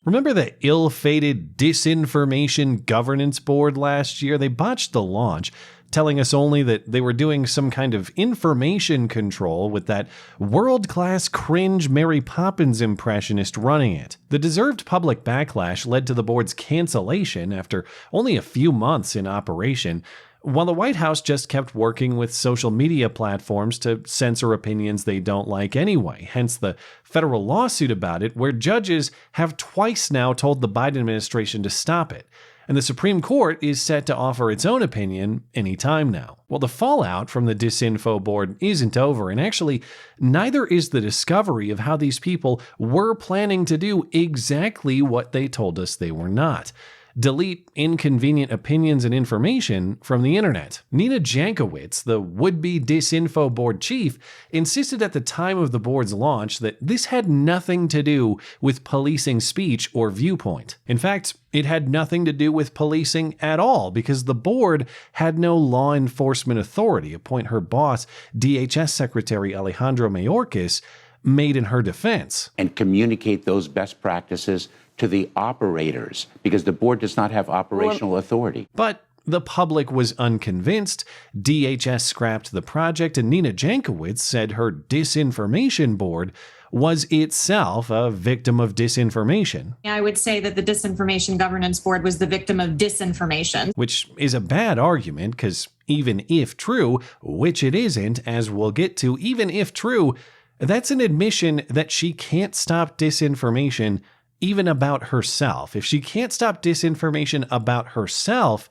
Remember the ill-fated Disinformation Governance Board last year? They botched the launch, telling us only that they were doing some kind of information control with that world-class cringe Mary Poppins impressionist running it. The deserved public backlash led to the board's cancellation after only a few months in operation, while the White House just kept working with social media platforms to censor opinions they don't like anyway, hence the federal lawsuit about it, where judges have twice now told the Biden administration to stop it. And the Supreme Court is set to offer its own opinion any time now. Well, the fallout from the Disinfo board isn't over, and actually, neither is the discovery of how these people were planning to do exactly what they told us they were not: delete inconvenient opinions and information from the internet. Nina Jankowicz, the would-be Disinfo board chief, insisted at the time of the board's launch that this had nothing to do with policing speech or viewpoint. In fact, it had nothing to do with policing at all, because the board had no law enforcement authority, a point her boss, DHS Secretary Alejandro Mayorkas, made in her defense. And communicate those best practices to the operators, because the board does not have operational authority. But the public was unconvinced. DHS scrapped the project, and Nina Jankowicz said her disinformation board was itself a victim of disinformation. I would say that the Disinformation Governance Board was the victim of disinformation. Which is a bad argument, because even if true, which it isn't, as we'll get to, even if true, that's an admission that she can't stop disinformation even about herself. If she can't stop disinformation about herself,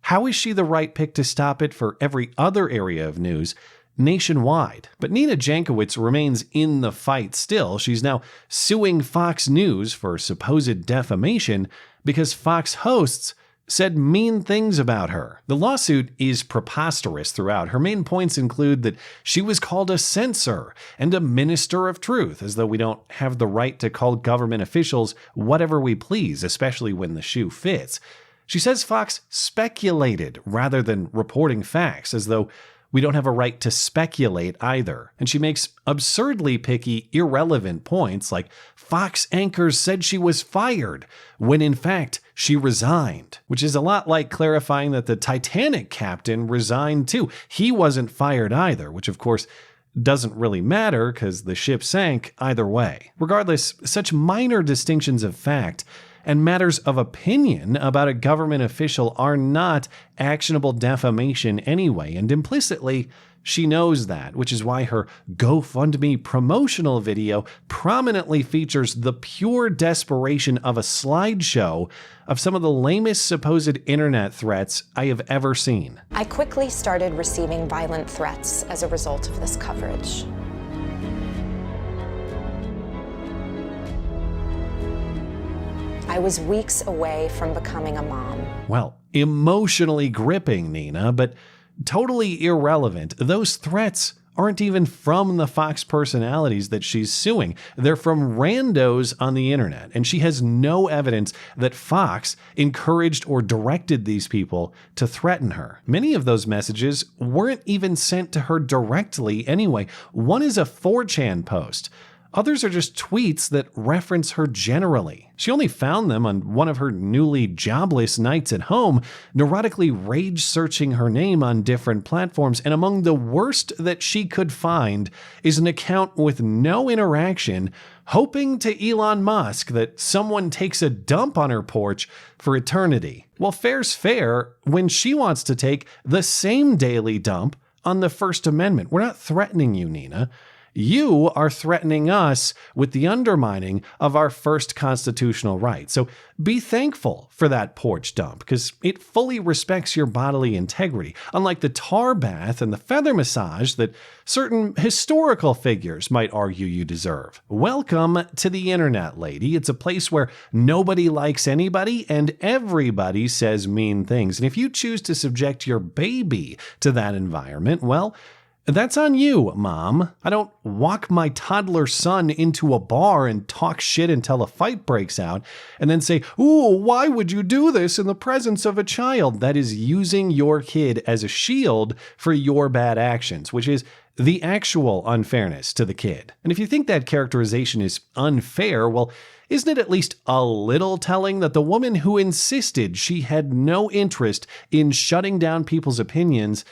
how is she the right pick to stop it for every other area of news nationwide? But Nina Jankowicz remains in the fight still. She's now suing Fox News for supposed defamation because Fox hosts said mean things about her. The lawsuit is preposterous throughout. Her main points include that she was called a censor and a minister of truth, as though we don't have the right to call government officials whatever we please, especially when the shoe fits. She says Fox speculated rather than reporting facts, as though we don't have a right to speculate either. And she makes absurdly picky, irrelevant points like Fox anchors said she was fired, when in fact she resigned, which is a lot like clarifying that the Titanic captain resigned too. He wasn't fired either, which of course doesn't really matter because the ship sank either way. Regardless, such minor distinctions of fact and matters of opinion about a government official are not actionable defamation anyway, and implicitly, she knows that, which is why her GoFundMe promotional video prominently features the pure desperation of a slideshow of some of the lamest supposed internet threats I have ever seen. I quickly started receiving violent threats as a result of this coverage. I was weeks away from becoming a mom. Well, emotionally gripping, Nina, but totally irrelevant. Those threats aren't even from the Fox personalities that she's suing. They're from randos on the internet, and she has no evidence that Fox encouraged or directed these people to threaten her. Many of those messages weren't even sent to her directly anyway. One is a 4chan post. Others are just tweets that reference her generally. She only found them on one of her newly jobless nights at home, neurotically rage-searching her name on different platforms, and among the worst that she could find is an account with no interaction, hoping to Elon Musk that someone takes a dump on her porch for eternity. Well, fair's fair when she wants to take the same daily dump on the First Amendment. We're not threatening you, Nina. You are threatening us with the undermining of our first constitutional right. So be thankful for that porch dump, because it fully respects your bodily integrity, unlike the tar bath and the feather massage that certain historical figures might argue you deserve. Welcome to the internet, lady. It's a place where nobody likes anybody and everybody says mean things. And if you choose to subject your baby to that environment, well, That's on you, Mom. I don't walk my toddler son into a bar and talk shit until a fight breaks out and then say, "Ooh, why would you do this in the presence of a child?" That is using your kid as a shield for your bad actions, which is the actual unfairness to the kid. And if you think that characterization is unfair, well, isn't it at least a little telling that the woman who insisted she had no interest in shutting down people's opinions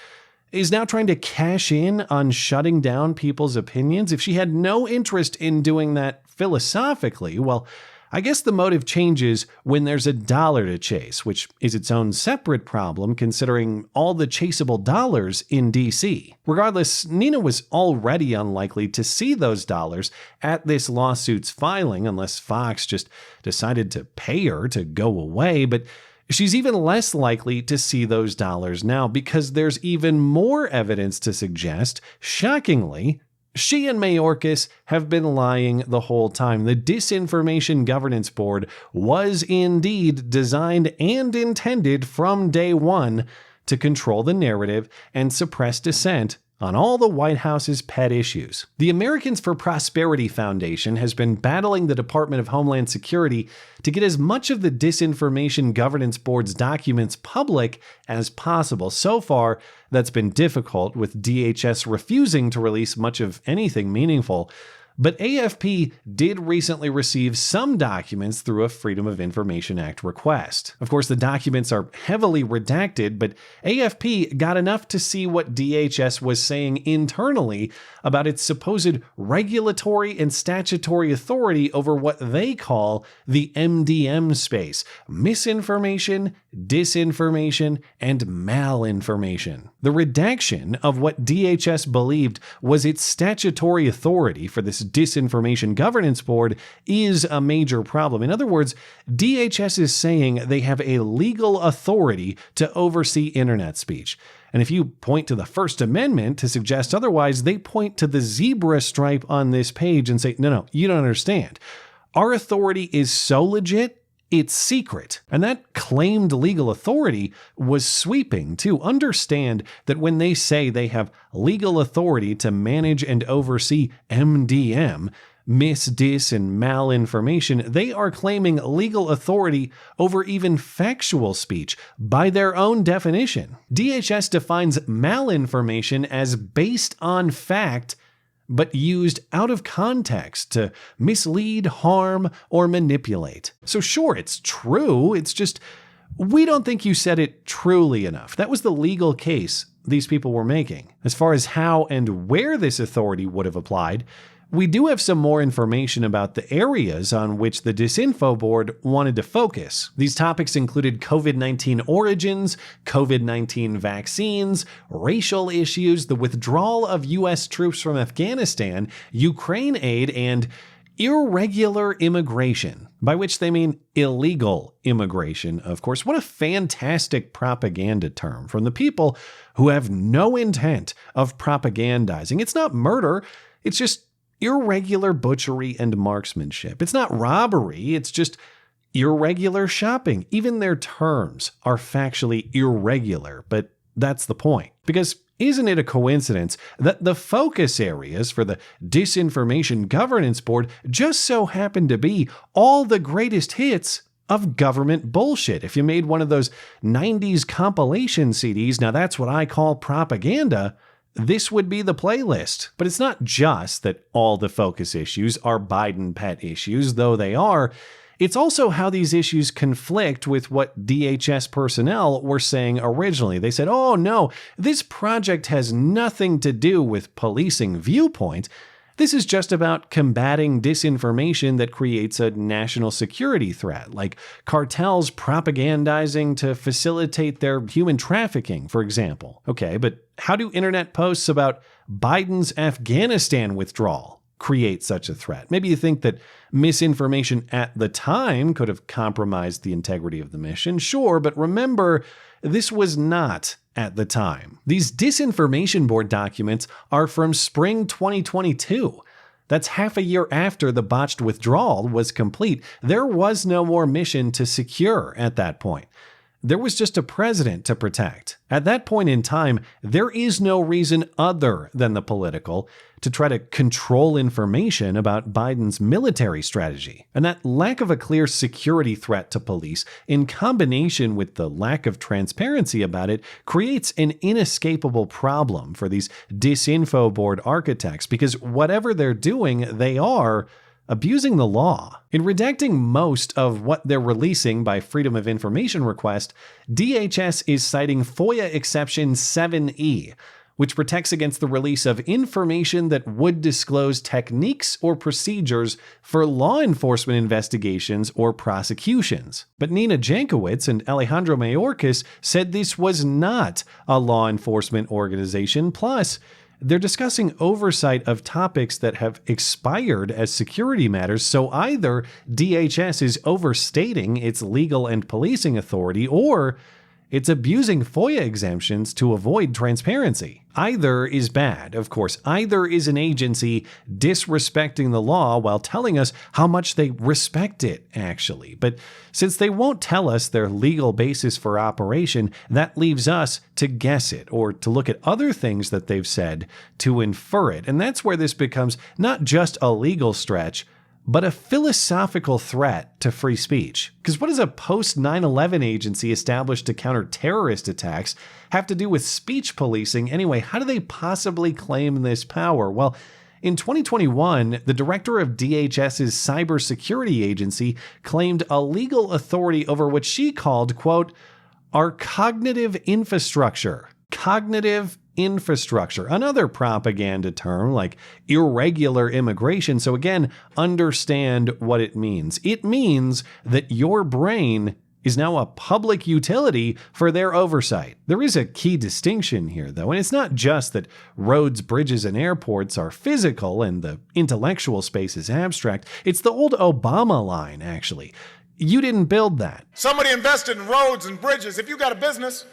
is now trying to cash in on shutting down people's opinions? If she had no interest in doing that philosophically, well, I guess the motive changes when there's a dollar to chase, which is its own separate problem considering all the chaseable dollars in DC. Regardless, Nina was already unlikely to see those dollars at this lawsuit's filing unless Fox just decided to pay her to go away, but she's even less likely to see those dollars now because there's even more evidence to suggest, shockingly, she and Mayorkas have been lying the whole time. The Disinformation Governance Board was indeed designed and intended from day one to control the narrative and suppress dissent on all the White House's pet issues. The Americans for Prosperity Foundation has been battling the Department of Homeland Security to get as much of the Disinformation Governance Board's documents public as possible. So far, that's been difficult, with DHS refusing to release much of anything meaningful. But AFP did recently receive some documents through a Freedom of Information Act request. Of course, the documents are heavily redacted, but AFP got enough to see what DHS was saying internally about its supposed regulatory and statutory authority over what they call the MDM space: misinformation, disinformation, and malinformation. The redaction of what DHS believed was its statutory authority for this Disinformation Governance Board is a major problem. In other words, DHS is saying they have a legal authority to oversee internet speech. And if you point to the First Amendment to suggest otherwise, they point to the zebra stripe on this page and say, no, you don't understand. Our authority is so legit, it's secret. And that claimed legal authority was sweeping too. Understand that when they say they have legal authority to manage and oversee MDM, mis, dis, and malinformation, they are claiming legal authority over even factual speech by their own definition. DHS defines malinformation as based on fact, but used out of context to mislead, harm, or manipulate. So sure, it's true, it's just, we don't think you said it truly enough. That was the legal case these people were making. As far as how and where this authority would have applied, we do have some more information about the areas on which the Disinfo board wanted to focus. These topics included COVID-19 origins, COVID-19 vaccines, racial issues, the withdrawal of U.S. troops from Afghanistan, Ukraine aid, and irregular immigration, by which they mean illegal immigration, of course. What a fantastic propaganda term from the people who have no intent of propagandizing. It's not murder, it's just irregular butchery and marksmanship. It's not robbery, it's just irregular shopping. Even their terms are factually irregular, but that's the point. Because isn't it a coincidence that the focus areas for the Disinformation Governance Board just so happen to be all the greatest hits of government bullshit? If you made one of those 90s compilation CDs, now that's what I call propaganda, this would be the playlist. But it's not just that all the focus issues are Biden pet issues, though they are. It's also how these issues conflict with what DHS personnel were saying originally. They said, oh no, this project has nothing to do with policing viewpoint. This is just about combating disinformation that creates a national security threat, like cartels propagandizing to facilitate their human trafficking, for example. Okay, but how do internet posts about Biden's Afghanistan withdrawal create such a threat? Maybe you think that misinformation at the time could have compromised the integrity of the mission. Sure, but remember, this was not at the time. These Disinformation Board documents are from spring 2022. That's half a year after the botched withdrawal was complete. There was no more mission to secure at that point. there was just a president to protect. At that point in time, there is no reason other than the political to try to control information about Biden's military strategy. And that lack of a clear security threat to police, in combination with the lack of transparency about it, creates an inescapable problem for these Disinfo board architects, because whatever they're doing, they are abusing the law. In redacting most of what they're releasing by Freedom of Information request, DHS is citing FOIA Exception 7E, which protects against the release of information that would disclose techniques or procedures for law enforcement investigations or prosecutions. But Nina Jankowicz and Alejandro Mayorkas said this was not a law enforcement organization. Plus, they're discussing oversight of topics that have expired as security matters, so either DHS is overstating its legal and policing authority, or it's abusing FOIA exemptions to avoid transparency. Either is bad, of course. Either is an agency disrespecting the law while telling us how much they respect it, actually. But since they won't tell us their legal basis for operation, that leaves us to guess it, or to look at other things that they've said to infer it. And that's where this becomes not just a legal stretch, but a philosophical threat to free speech. Because what does a post-9/11 agency established to counter terrorist attacks have to do with speech policing anyway? How do they possibly claim this power? Well, in 2021, the director of DHS's cybersecurity agency claimed a legal authority over what she called, quote, our cognitive infrastructure. Cognitive infrastructure, another propaganda term like irregular immigration. So again, understand what it means. It means that your brain is now a public utility for their oversight. There is a key distinction here, though, and it's not just that roads, bridges, and airports are physical and the intellectual space is abstract. It's the old Obama line, actually. You didn't build that. Somebody invested in roads and bridges. If you got a business,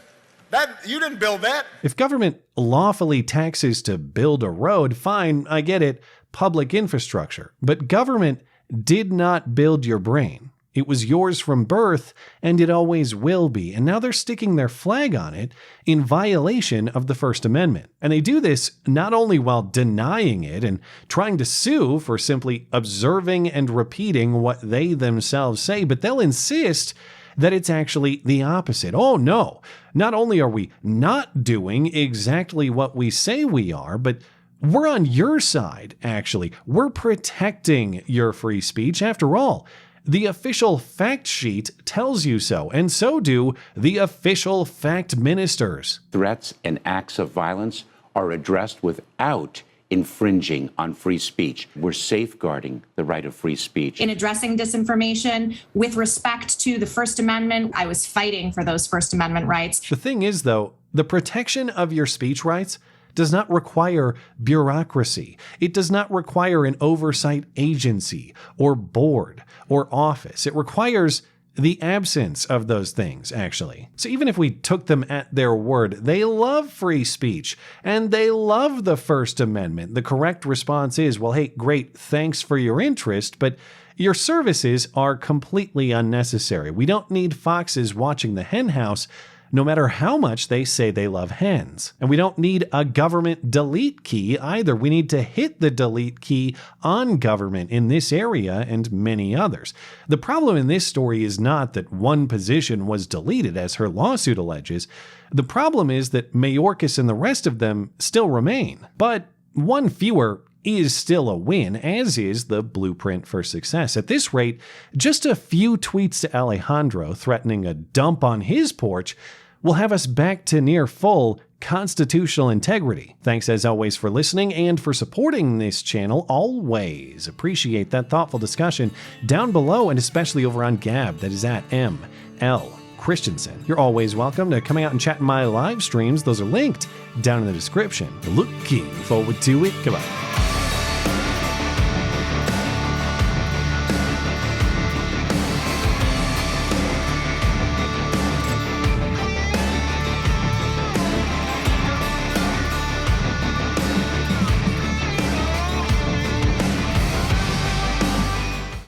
you didn't build that. If government lawfully taxes to build a road, fine, I get it, public infrastructure. But government did not build your brain. It was yours from birth, and it always will be. And now they're sticking their flag on it in violation of the First Amendment. And they do this not only while denying it and trying to sue for simply observing and repeating what they themselves say, but they'll insist that it's actually the opposite. Oh no, not only are we not doing exactly what we say we are, but we're on your side, actually. We're protecting your free speech. After all, the official fact sheet tells you so, and so do the official fact ministers. Threats and acts of violence are addressed without infringing on free speech. We're safeguarding the right of free speech. In addressing disinformation with respect to the First Amendment, I was fighting for those First Amendment rights. The thing is, though, the protection of your speech rights does not require bureaucracy. It does not require an oversight agency or board or office. It requires the absence of those things, actually. So even if we took them at their word, they love free speech and they love the First Amendment. The correct response is, well, hey, great, thanks for your interest, but your services are completely unnecessary. We don't need foxes watching the hen house, no matter how much they say they love hens. And we don't need a government delete key either. We need to hit the delete key on government in this area and many others. The problem in this story is not that one position was deleted, as her lawsuit alleges. The problem is that Mayorkas and the rest of them still remain. But one fewer is still a win, as is the blueprint for success. At this rate, just a few tweets to Alejandro threatening a dump on his porch will have us back to near full constitutional integrity. Thanks as always for listening and for supporting this channel. Always appreciate that thoughtful discussion down below, and especially over on Gab. That is at ML Christiansen. You're always welcome to coming out and chat in my live streams. Those are linked down in the description. Looking forward to it. Goodbye.